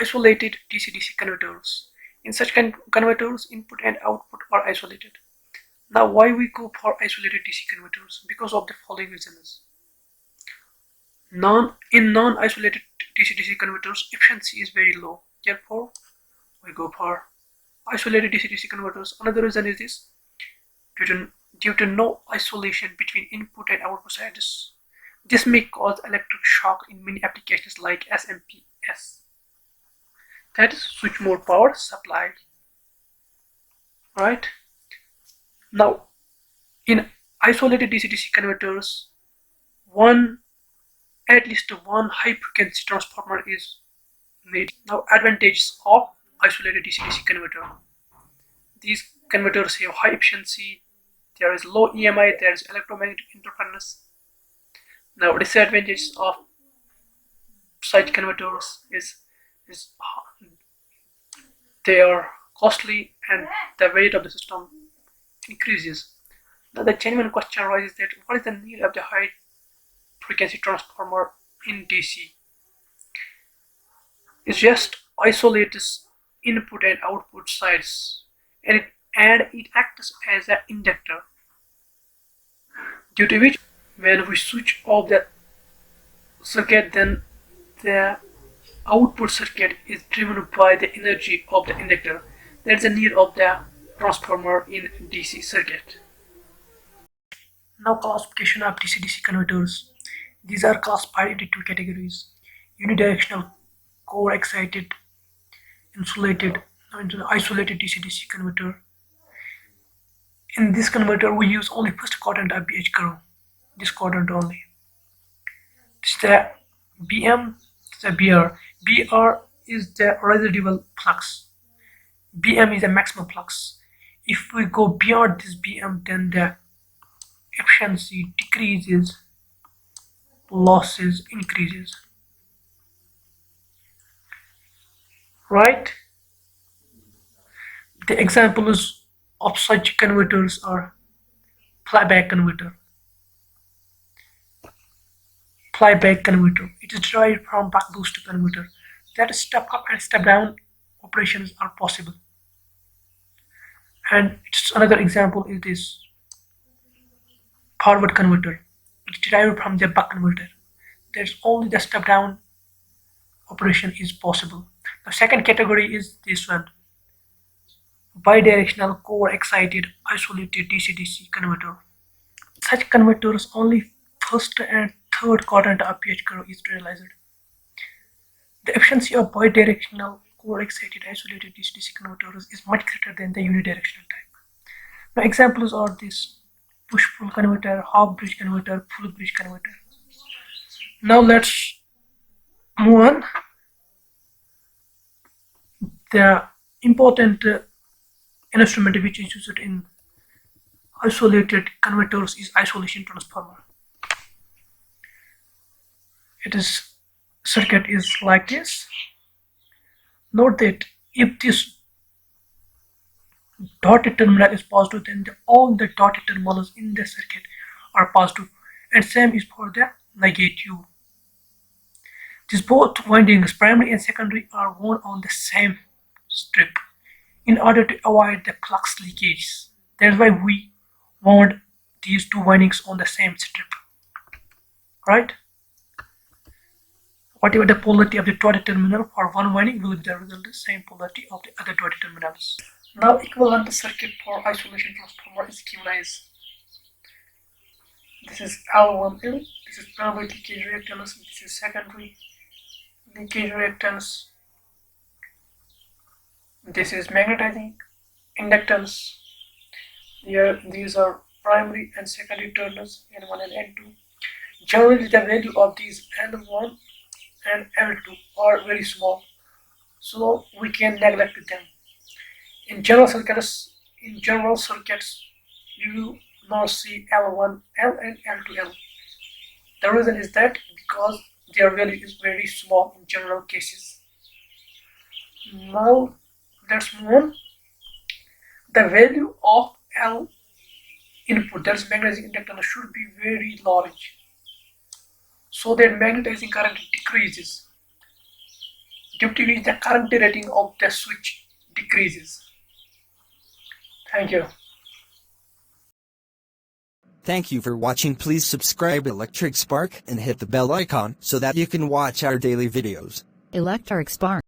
isolated DC-DC converters. In such converters, input and output are isolated. Now, why we go for isolated DC converters? Because of the following reasons. In non-isolated DC-DC converters, efficiency is very low. Therefore, we go for isolated DC-DC converters. Another reason is this: due to no isolation between input and output sides. This may cause electric shock in many applications like SMPS. That is switch mode power supply. Right? Now, in isolated DC-DC converters, at least one high frequency transformer is needed. Now, advantages of isolated DC-DC converter. These converters have high efficiency, there is low EMI, there is electromagnetic interference. Now, disadvantages of such converters is they are costly and the weight of the system increases. Now, the genuine question arises that what is the need of the high frequency transformer in DC? It's just isolates input and output sides, and it acts as an inductor, due to which when we switch off the circuit, then the output circuit is driven by the energy of the inductor. That's the need of the transformer in DC circuit. Now, classification of DC-DC converters. These are classified into two categories: unidirectional, core excited, insulated, and isolated DC-DC converter. In this converter, we use only first quadrant of BH curve, this quadrant only. This is the BM, this is the BR. BR is the residual flux. BM is the maximum flux. If we go beyond this BM, then the efficiency decreases, losses increases. Right? The examples of such converters are flyback converter. Flyback converter. It is derived from buck boost converter. That step up and step down operations are possible. And it's another example is this forward converter. It's derived from the buck converter. There's only the step down operation is possible. The second category is this one: bidirectional core excited isolated DC-DC converter. Such converters only first and third quadrant of pH curve is realized. The efficiency of bidirectional core excited isolated DC-DC converters is much greater than the unidirectional type. Now, examples are this: push-pull converter, half-bridge converter, full-bridge converter. Now let's move on. The important instrument which is used in isolated converters is isolation transformer. Its circuit is like this. Note that if this dotted terminal is positive, then all the dotted terminals in the circuit are positive, and same is for the negative. These both windings, primary and secondary, are wound on the same strip in order to avoid the flux leakage. That's why we wound these two windings on the same strip. Right? Whatever the polarity of the dotted terminal for one winding will be the result of the same polarity of the other dotted terminals. Now, equivalent circuit for isolation transformer is given as: this is L1L, this is primary leakage reactance, this is secondary leakage reactance, this is magnetizing inductance. Here, these are primary and secondary terminals N1 and N2. Generally, the value of these N1 and L2 are very small, so we can neglect them. In general circuits, you will not see L1L and L2L. The reason is that because their value is very small in general cases. Now let's move on. The value of L input, that is magnetizing inductance, should be very large, so that magnetizing current decreases. due to which the current rating of the switch decreases. Thank you. Thank you for watching. Please subscribe Electric Spark and hit the bell icon so that you can watch our daily videos. Electric Spark.